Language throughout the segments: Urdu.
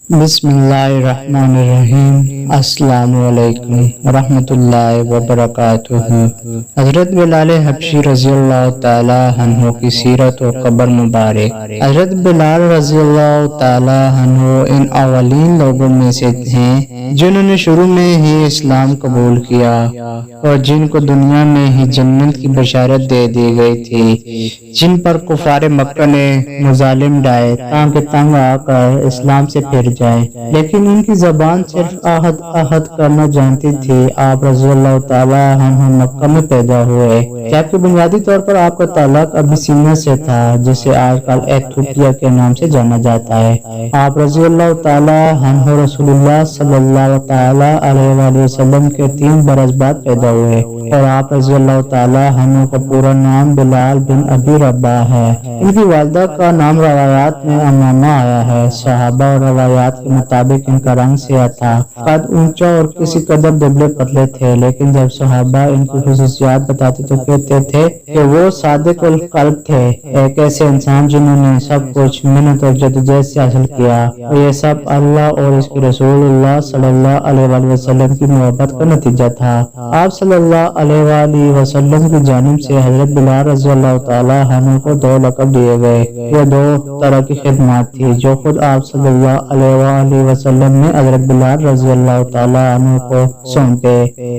بسم اللہ الرحمن الرحیم۔ السلام علیکم ورحمۃ اللہ وبرکاتہ۔ حضرت بلال حبشی رضی اللہ تعالی عنہ کی سیرت و قبر مبارک۔ حضرت بلال رضی اللہ تعالی عنہ ان اولین لوگوں میں سے ہیں جنہوں نے شروع میں ہی اسلام قبول کیا اور جن کو دنیا میں ہی جنت کی بشارت دے دی گئی تھی، جن پر کفار مکہ نے مظالم ڈائے تاکہ تنگ آ کر اسلام سے پھر جائے، لیکن ان کی زبان صرف آہد کرنا جانتی تھی۔ آپ رضی اللہ تعالی عنہ مکہ میں پیدا ہوئے، جبکہ بنیادی طور پر آپ کا تعلق ابیسینیا سے تھا، جسے آج کل ایتھوپیا کے نام سے جانا جاتا ہے۔ آپ رضی اللہ تعالی عنہ رسول اللہ صلی اللہ تعالی علیہ وآلہ وسلم کے 3 برس بعد پیدا ہوئے، اور آپ رضی اللہ تعالی عنہ کا پورا نام بلال بن ابی رباح ہے۔ ان کی والدہ کا نام روایات میں امامہ آیا ہے۔ صحابہ اور روایات کے مطابق ان کا رنگ سیاہ تھا، قد اونچا اور کسی قدر دبلے پتلے تھے، لیکن جب صحابہ ان کی خصوصیات بتاتے تو کہتے تھے کہ وہ صادق القلب تھے، ایک ایسے انسان جنہوں نے سب کچھ محنت اور جدوجہد سے حاصل کیا، اور یہ سب اللہ اور اس کے رسول اللہ صلی اللہ علیہ وآلہ وسلم کی محبت کا نتیجہ تھا۔ آپ صلی اللہ علیہ وآلہ وسلم کی جانب سے حضرت بلال رضی اللہ تعالی عنہ کو 2 لقب دیے گئے۔ یہ 2 طرح کی خدمات تھی جو خود آپ صلی اللہ علیہ وآلہ وسلم نے حضرت بلال رضی اللہ تعالی عنہ کو سونپے۔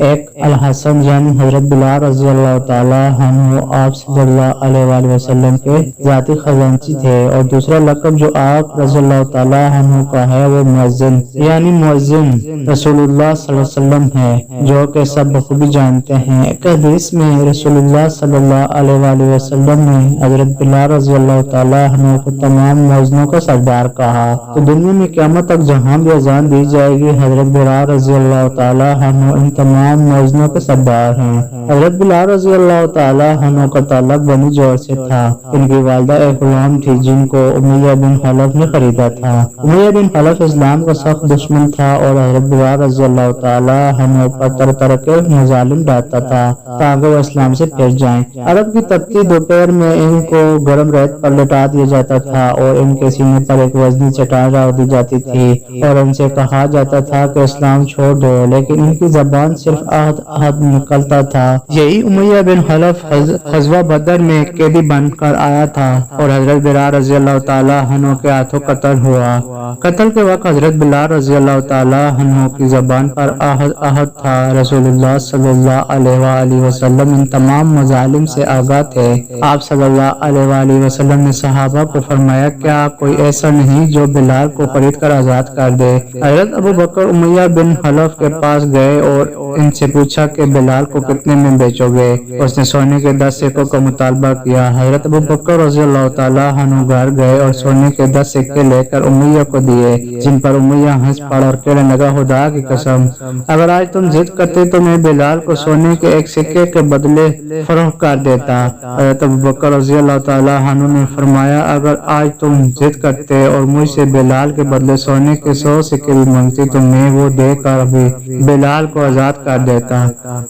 ایک الحسن یعنی حضرت بلال رضی اللہ تعالی عنہ آپ صلی اللہ علیہ وآلہ وسلم کے ذاتی خزانچی تھے، اور دوسرا لقب جو آپ رضی اللہ تعالی عنہ کا ہے وہ مؤذن یعنی مؤذن رسول اللہ صلی اللہ علیہ وسلم ہے، جو کہ سب بخوبی جانتے ہیں۔ ایک حدیث میں رسول اللہ صلی اللہ علیہ وآلہ وسلم نے حضرت بلال رضی اللہ تعالی عنہ کو تمام مؤذنوں کا سردار کہا، تو دنیا میں قیامت تک جہاں بھی اذان دی جائے گی، حضرت بلال رضی اللہ تعالی عنہ ان تمام مؤذنوں کے سردار ہیں۔ حضرت بلال رضی اللہ تعالی عنہ کا تعلق بنی جوڑ سے تھا۔ ان کی والدہ ایک غلام تھی جن کو امیہ بن خلف نے خریدا تھا۔ امیہ بن خلف اسلام کا سخت دشمن تھا اور حضرت بلال رضی اللہ تعالی عنہ پر طرح طرح کے مظالم ڈالتا تھا تاکہ وہ اسلام سے پھر جائیں۔ عرب کی تپتی دوپہر میں ان کو گرم ریت پر لٹا دیا جاتا تھا اور ان کے سینے پر ایک وزنی چٹان رکھ دی جاتی تھی اور ان سے کہا جاتا تھا کہ اسلام چھوڑ دو، لیکن ان کی زبان صرف آہد نکلتا تھا۔ یہی امیہ بن خلف غزوہ بدر میں قیدی بن کر آیا تھا اور حضرت بلال رضی اللہ تعالی عنہ کے ہاتھوں قتل ہوا۔ قتل کے وقت حضرت بلال رضی اللہ تعالی عنہ کی زبان پر آہد تھا۔ رسول اللہ صلی اللہ علیہ وآلہ وسلم ان تمام مظالم سے آگاہ تھے۔ آپ صلی اللہ علیہ وآلہ وسلم نے صحابہ کو فرمایا، کیا کوئی ایسا نہیں جو بلال کو خرید کر آزاد کر دے؟ حضرت ابو بکر امیہ بن خلف کے پاس گئے اور ان سے پوچھا کہ بلال کو کتنے میں بیچو گے؟ اس نے سونے کے 10 سکوں کا مطالبہ کیا۔ حضرت ابو بکر رضی اللہ تعالی عنہ گھر گئے اور سونے کے 10 سکے لے کر امیہ کو دیے، جن پر امیہ ہنس پڑا اور کہنے لگا، خدا کی قسم، اگر آج تم ضد کرتے تو میں بلال کو سونے کے 1 سکے کے بدلے فروخت کر دیتا۔ حضرت ابو بکر رضی اللہ تعالی عنہ نے فرمایا، اگر آج تم ضد کرتے اور مجھ سے بلال کے بدلے سونے کے 100 سکے بھی مانگتی تو میں وہ دے کر ابھی بلال کو آزاد کر دیتا۔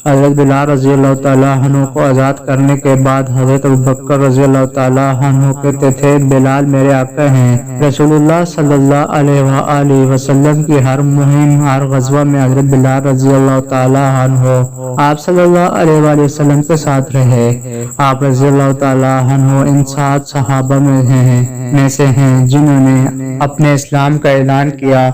حضرت بلال رضی اللہ تعالی عنہ کو آزاد کرنے کے بعد حضرت ابو بکر رضی اللہ تعالی عنہ کہتے تھے، بلال میرے آقا ہیں۔ رسول اللہ صلی اللہ علیہ وآلہ وسلم کی ہر مہم، ہر غزوہ میں حضرت بلال رضی اللہ تعالی عنہ آپ صلی اللہ علیہ وآلہ وسلم کے ساتھ رہے۔ آپ رضی اللہ تعالی عنہ ان 7 صحابہ میں سے ہیں جنہوں نے اپنے اسلام کا اعلان کیا۔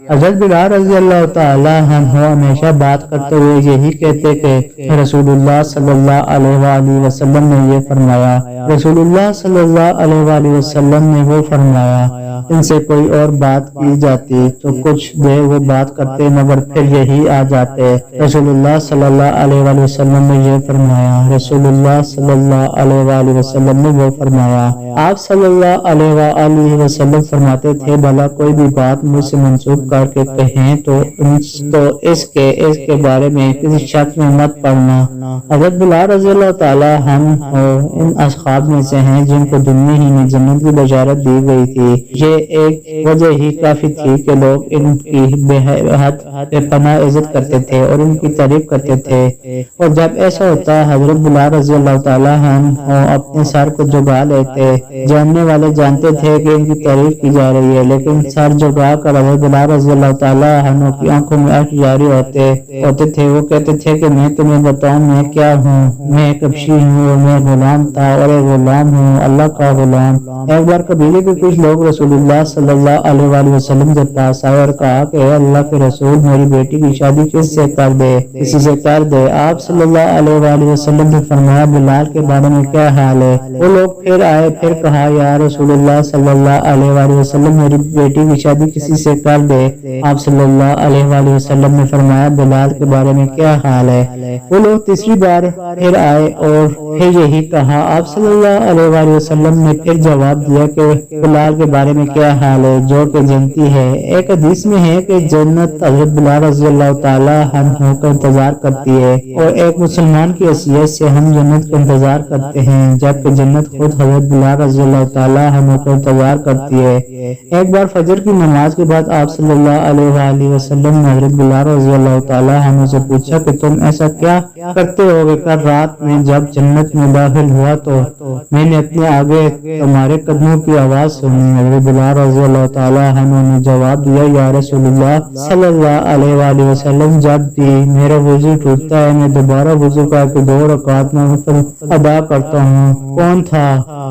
حضرت بلال رضی اللہ تعالی عنہ ہمیشہ بات کرتے ہوئے یہی کہتے کہ رسول اللہ صلی اللہ علیہ وآلہ وسلم نے یہ فرمایا، رسول اللہ صلی اللہ علیہ وآلہ وسلم نے وہ فرمایا۔ ان سے کوئی اور بات کی جاتی تو کچھ دیر وہ بات کرتے مگر پھر یہی آ جاتے، رسول اللہ صلی اللہ علیہ وآلہ وسلم نے یہ فرمایا، رسول اللہ صلی اللہ علیہ وآلہ وسلم نے وہ فرمایا۔ آپ صلی اللہ علیہ وآلہ وسلم فرماتے تھے، بھلا کوئی بھی بات مجھ سے منسوخ کر کے کہیں تو اس کے بارے میں کسی شخص میں مت پڑنا۔ حضرت بلال رضی اللہ تعالی عنہ ان اصحاب میں سے ہیں جن کو دنیا ہی میں جنت کی بشارت دی گئی تھی۔ یہ ایک وجہ ہی کافی تھی کہ لوگ ان کی بے حد بے پناہ عزت کرتے تھے اور ان کی تعریف کرتے تھے، اور جب ایسا ہوتا حضرت بلال رضی اللہ تعالی عنہ اپنے سر کو جھکا لیتے۔ جاننے والے جانتے تھے کہ ان کی تعریف کی جا رہی ہے، لیکن سر سر جھکا کر حضرت بلال رضی اللہ تعالیٰ عنہ کی آنکھوں میں اشک جاری ہوتے تھے۔ وہ کہتے تھے کہ میں تمہیں بتاؤں میں کیا ہوں، میں ایک حبشی ہوں اور میں غلام تھا اور ایک غلام ہوں، اللہ کا غلام۔ ایک بار قبیلے کے کچھ لوگ رسول اللہ صلی اللہ علیہ وآلہ وسلم کے پاس آئے اور کہا کہ اے اللہ کے رسول، میری بیٹی کی شادی کسی سے کر دے۔ آپ صلی اللہ علیہ وآلہ وسلم نے فرمایا بلال کے بارے میں کیا حال ہے؟ وہ لوگ پھر آئے، پھر کہا یا رسول اللہ صلی اللہ علیہ وآلہ وسلم، میری بیٹی کی شادی کسی سے کر دے۔ آپ صلی اللہ علیہ وآلہ وسلم نے فرمایا بلال کے بارے میں کیا حال ہے؟ وہ لوگ تیسری بار پھر آئے اور پھر یہی کہا۔ آپ صلی اللہ علیہ وآلہ وسلم نے پھر جواب دیا کہ بلال کے بارے میں کیا حال ہے، جو کہ جنتی ہے۔ ایک حدیث میں ہے کہ جنت حضرت بلال رضی اللہ تعالیٰ عنہ کا انتظار کرتی ہے، اور ایک مسلمان کی حیثیت سے ہم جنت کا انتظار کرتے ہیں، جبکہ جنت خود حضرت بلال رضی اللہ تعالیٰ عنہ کا انتظار کرتی ہے۔ ایک بار فجر کی نماز کے بعد آپ صلی اللہ علیہ وآلہ وسلم نے حضرت بلال رضی اللہ تعالیٰ عنہ سے پوچھا کہ تم ایسا کیا کرتے ہو کہ کل رات میں جب جنت میں داخل ہوا تو میں نے اپنے آگے تمہارے قدموں کی آواز سنی۔ حضرت بلال رضی اللہ تعالیٰ عنہ نے جواب دیا یا رسول اللہ صلی اللہ علیہ وآلہ وسلم، جب بھی میرا وضو ٹوٹتا ہے میں دوبارہ وضو کر کے 2 رکعت نفل ادا کرتا ہوں۔ کون تھا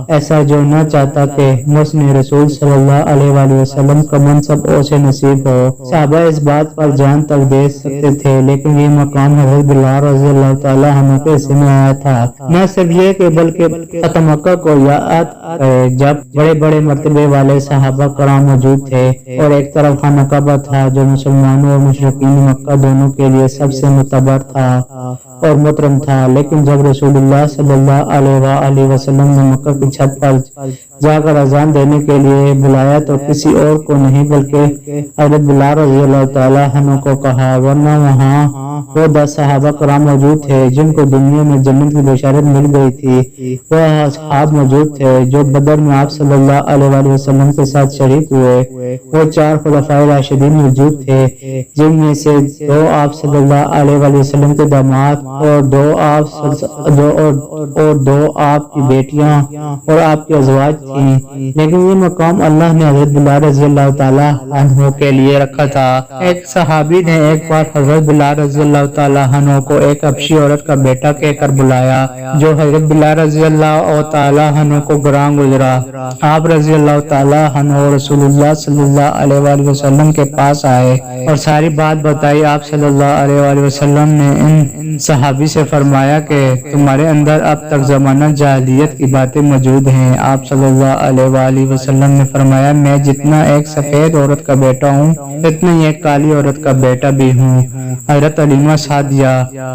ایسا جو نہ چاہتا کہ مسلم رسول صلی اللہ علیہ وآلہ وسلم کا منصب اسے نصیب ہو؟ صحابہ اس بات پر جان تک دے سکتے تھے، لیکن یہ مقام حضرت بلال رضی اللہ تعالیٰ عنہ کے حصے میں آیا تھا۔ نہ صرف یہ کہ بلکہ فتح مکہ کو یاد کرے جب بڑے بڑے مرتبے والے صحابہ کرام موجود تھے، اور ایک طرف خانہ کعبہ تھا جو مسلمانوں اور مشرکین مکہ دونوں کے لیے سب سے معتبر تھا اور محترم تھا۔ لیکن جب رسول اللہ صلی اللہ علیہ وآلہ وسلم نے مکہ کی چھت پر جا کر اذان دینے کے لیے بلایا تو کسی اور کو نہیں بلکہ حضرت بلال رضی اللہ تعالیٰ عنہ کو کہا، ورنہ وہاں وہ 10 صحابہ کرام موجود تھے جن کو دنیا میں جنت کی بشارت مل گئی تھی۔ وہ اصحاب موجود تھے جو بدر میں آپ صلی اللہ علیہ وآلہ وسلم کے ساتھ شریک ہوئے۔ وہ 4 خلفائے راشدین موجود تھے جن میں سے 2 آپ صلی اللہ علیہ وآلہ وسلم کے داماد اور 2 آپ کی بیٹیاں اور آپ کی ازواج تھیں۔ لیکن یہ مقام اللہ نے حضرت بلال رضی اللہ تعالیٰ عنہ کے لیے رکھا تھا۔ ایک صحابی نے ایک بار حضرت بلال رضی اللہ تعالیٰ عنہ کو ایک حبشی عورت کا بیٹا کہہ کر بلایا جو حضرت بلال رضی اللہ تعالیٰ عنہ کو گراں گزرا۔ آپ رضی اللہ تعالیٰ عنہ رسول اللہ صلی اللہ علیہ وآلہ وسلم کے پاس آئے اور ساری بات بتائی۔ آپ صلی اللہ علیہ وآلہ وسلم نے ان صحابی سے فرمایا کہ تمہارے اندر اب تک زمانہ جاہلیت کی باتیں موجود ہیں۔ آپ صلی اللہ علیہ وآلہ وسلم نے فرمایا میں جتنا ایک سفید عورت کا بیٹا ہوں اتنا ہی ایک کالی عورت کا بیٹا بھی ہوں۔ حضرت علیمہ سعدیہ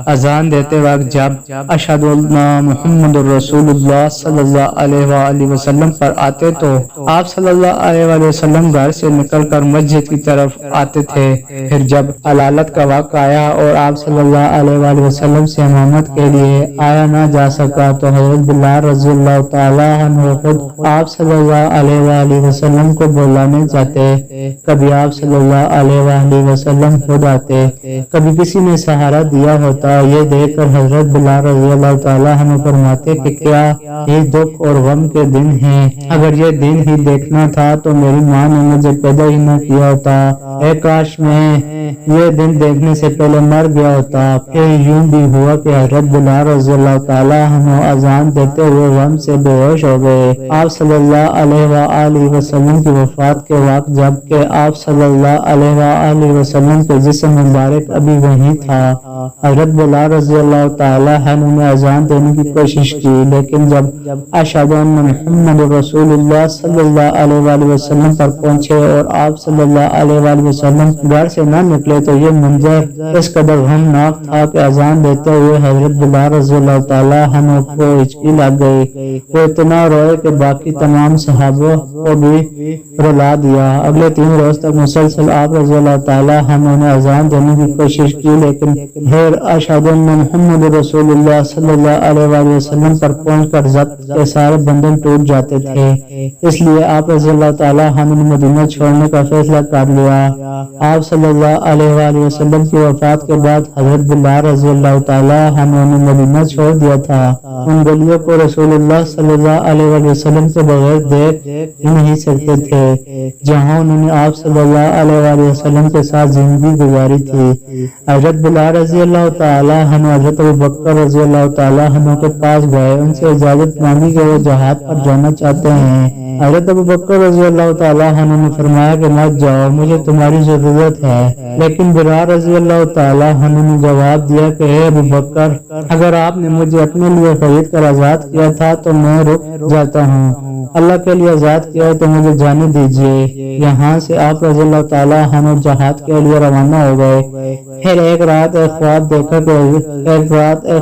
اذان دیتے وقت جب اشہد ان محمد رسول اللہ صلی اللہ علیہ وآلہ وسلم پر آتے تو آپ صلی اللہ علیہ وآلہ وسلم گھر سے نکل کر مسجد کی طرف آتے تھے۔ پھر جب علالت کا وقت آیا اور آپ صلی اللہ علیہ وآلہ وسلم سے امامت کے لیے آیا نہ جا سکا تو حضرت بلال رضی اللہ تعالیٰ عنہ خود آپ صلی اللہ علیہ وآلہ وسلم کو بلانے جاتے، کبھی آپ صلی اللہ علیہ وآلہ وسلم خود آتے، کبھی کسی نے سہارا دیا ہوتا۔ یہ دیکھ کر حضرت بلال رضی اللہ تعالیٰ عنہ فرماتے کہ کیا یہ دکھ اور غم کے دن ہیں؟ اگر یہ دن ہی دیکھنا تھا تو میری ماں نے مجھے پیدا ہی نہ کیا ہوتا۔ اے کاش میں یہ دن دیکھنے سے پہلے مر گیا ہوتا۔ پھر یوں بھی ہوا کہ حضرت بلال رضی اللہ تعالیٰ عنہ اذان دیتے ہوئے غم سے بے ہوش ہو گئے۔ آپ صلی اللہ علیہ وآلہ وسلم کی وفات کے وقت جب کہ آپ صلی اللہ علیہ وآلہ وسلم کے جسم مبارک ابھی وہیں تھا، حضرت بلال رضی اللہ تعالیٰ عنہ نے اذان دینے کی کوشش کی، لیکن جب اشہد ان محمد رسول اللہ صلی اللہ علیہ وآلہ وسلم پر پہنچے اور آپ صلی اللہ علیہ وآلہ وسلم گھر سے نہ نکلے تو یہ منظر اس قدر غمناک تھا کہ اذان دیتے ہوئے حضرت بلال رضی اللہ تعالیٰ عنہ کو ہچکی لگ گئی۔ وہ اتنا روئے کہ باقی تمام صحابہ کو بھی رلا دیا۔ اگلے 3 روز تک مسلسل آپ رضی اللہ تعالیٰ عنہ نے اذان دینے کی کوشش کی، لیکن پھر اشہد ان محمد رسول اللہ صلی اللہ علیہ وآلہ وسلم پر پہنچ کر ضبط کے سارے بندھن ٹوٹ جاتے تھے۔ اس لیے آپ رضی اللہ تعالیٰ عنہ نے مدینہ چھوڑنے کا فیصلہ کر لیا۔ آپ صلی اللہ علیہ وآلہ وسلم کی وفات کے بعد حضرت بلال رضی اللہ تعالیٰ عنہ نے مدینہ چھوڑ دیا تھا۔ ان گلیوں کو رسول اللہ صلی اللہ علیہ وآلہ وسلم کے بغیر دیکھ ہی نہیں سکتے تھے، جہاں جہاں انہوں نے آپ صلی اللہ علیہ وسلم کے ساتھ زندگی گزاری تھی۔ حضرت بلال رضی اللہ تعالیٰ عنہ حضرت ابوبکر رضی اللہ تعالیٰ عنہ کے پاس گئے، ان سے اجازت مانگی کہ وہ جہاد پر جانا چاہتے ہیں۔ حضرت ابوبکر رضی اللہ تعالیٰ عنہ نے فرمایا کہ مت جاؤ، مجھے تمہاری ضرورت ہے۔ لیکن بلال رضی اللہ تعالیٰ عنہ نے جواب دیا کہ اے ابوبکر، اگر آپ نے مجھے اپنے لیے خرید کر آزاد کیا تھا تو میں رک جاتا ہوں، اللہ کے لیے آزاد کیا ہے تو مجھے جانے دیجیے۔ یہاں سے آپ رضی اللہ تعالیٰ عنہ جہاد کے لیے روانہ ہو گئے۔ پھر ایک رات ایک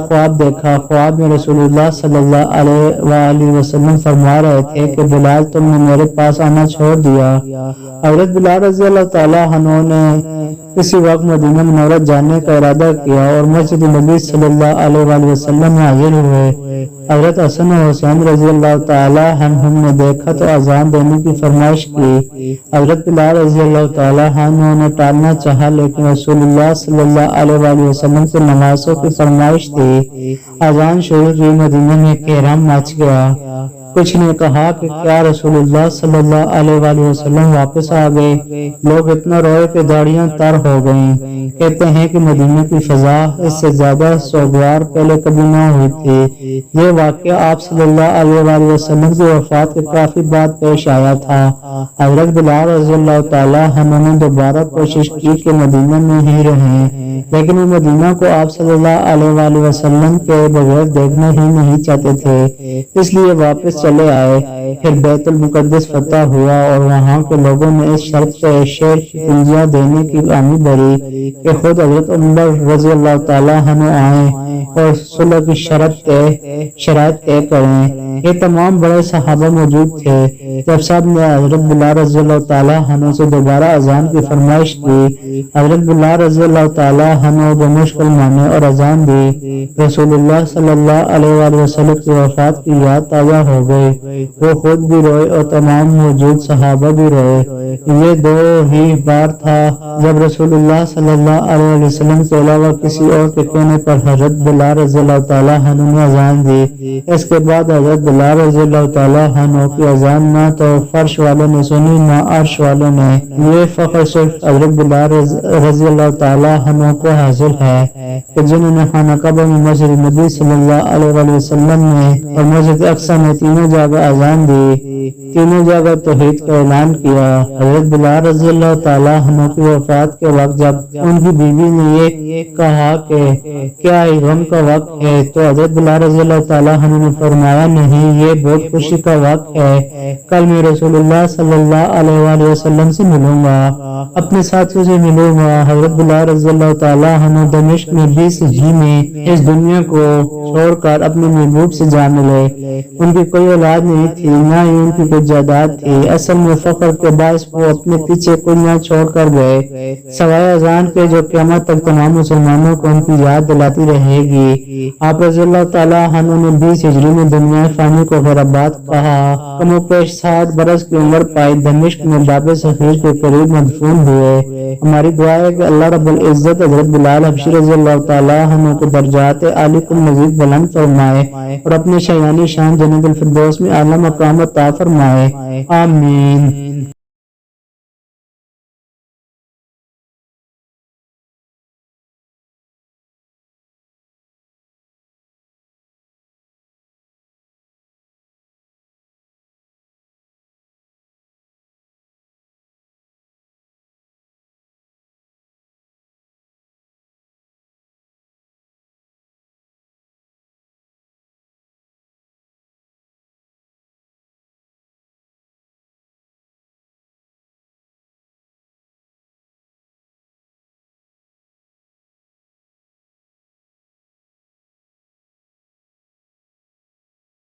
خواب دیکھا، خواب میں رسول اللہ صلی اللہ علیہ وآلہ وسلم فرما رہے تھے کہ بلال تم نے میرے پاس آنا چھوڑ دیا۔ حضرت بلال رضی اللہ تعالیٰ عنہ نے اسی وقت مدینہ منورہ جانے کا ارادہ کیا اور مسجد نبی صلی اللہ علیہ وآلہ وسلم میں حاضر ہوئے۔ حضرت حسن و حسین رضی اللہ تعالیٰ عنہم نے دیکھا تو اذان دینے کی فرمائش کی۔ حضرت بلال رضی اللہ تعالیٰ عنہ نے ٹالنا چاہا، لیکن رسول اللہ صلی اللہ علیہ وآلہ وسلم سے نمازوں کی فرمائش تھی۔ اذان شروع ہوئی، مدینہ میں کہرام مچ گیا۔ کچھ نے کہا کہ کیا رسول اللہ صلی اللہ علیہ وآلہ وسلم واپس آ گئے؟ لوگ اتنا روئے کہ داڑیاں تر ہو گئیں۔ کہتے ہیں کہ مدینہ کی فضا اس سے زیادہ سوگوار پہلے کبھی نہ ہوئی تھی۔ یہ واقعہ آپ صلی اللہ علیہ وآلہ وسلم کی وفات کے کافی بعد پیش آیا تھا۔ حضرت بلال رضی اللہ تعالیٰ عنہ نے دوبارہ کوشش کی کہ مدینہ میں ہی رہیں، لیکن وہ مدینہ کو آپ صلی اللہ علیہ وآلہ وسلم کے بغیر دیکھنا ہی نہیں چاہتے تھے، اس لیے واپس چلے آئے۔ پھر بیت المقدس فتح ہوا اور وہاں کے لوگوں نے اس شرط پہ شیر کی کنجیاں دینے کی حامی بھری کہ خود حضرت عمر رضی اللہ تعالیٰ عنہ آئیں اور صلح کی شرائط طے کریں۔ یہ تمام بڑے صحابہ موجود تھے۔ جب سب نے حضرت بلال رضی اللہ تعالیٰ عنہ سے دوبارہ اذان کی فرمائش کی، حضرت بلال رضی اللہ تعالیٰ عنہ بمشکل مانے اور اذان دی۔ رسول اللہ صلی اللہ علیہ وآلہ وسلم کی وفات کی یاد تازہ ہو گئی۔ وہ خود بھی روئے اور تمام موجود صحابہ بھی روئے۔ یہ دو ہی بار تھا جب رسول اللہ صلی اللہ علیہ وسلم کے علاوہ کسی اور کے کہنے پر حضرت بلال رضی اللہ تعالیٰ عنہ نے اذان دی۔ اس کے بعد حضرت بلال رضی اللہ تعالیٰ عنہ کی اذان نہ تو فرش والوں نے سنی نہ عرش والوں نے۔ یہ فخر صرف حضرت بلال رضی اللہ تعالیٰ عنہ کو حاصل ہے کہ جنہوں نے خانہ کعبہ میں مسجد نبی صلی اللہ علیہ وسلم میں اور مسجد اقصی میں تینوں جگہ اذان دی، تینوں جگہ توحید کا اعلان کیا۔ حضرت بلال رضی اللہ تعالیٰ عنہ کی وفات کے وقت جب ان کی بیوی نے یہ کہا کہ کیا غم کا وقت ہے، تو حضرت بلال رضی اللہ تعالیٰ عنہ نے فرمایا نہیں، یہ بہت خوشی کا وقت ہے۔ کل میں رسول اللہ صلی اللہ علیہ وآلہ وسلم سے ملوں گا، اپنے ساتھیوں سے ملوں گا۔ حضرت بلال رضی اللہ تعالیٰ عنہ دمشق میں 20 ہجری میں اس دنیا کو چھوڑ کر اپنے محبوب سے جا ملے۔ ان کی کوئی اولاد نہیں تھی، نہ ہی ان کی کوئی جائیداد تھی۔ اصل میں فخر کے باعث وہ اپنے پیچھے کوئی نہ چھوڑ کر گئے، سوائے اذان کے جو قیامت تک تمام مسلمانوں کو ان کی یاد دلاتی رہے گی۔ آپ رضی اللہ تعالیٰ عنہ نے 20 ہجری میں دنیا فانی کو خیر آباد کہا۔ کم و بیش 60 برس کی عمر پائی، دمشق میں باب صغیر کے قریب مدفون ہوئے۔ ہماری دعا ہے کہ اللہ رب العزت حضرت بلال حبشی رضی اللہ تعالیٰ عنہ کو درجات عالی کو مزید بلند فرمائے اور اپنے شایانی شان جنت الفردوس میں اعلیٰ مقام عطا فرمائے، آمین۔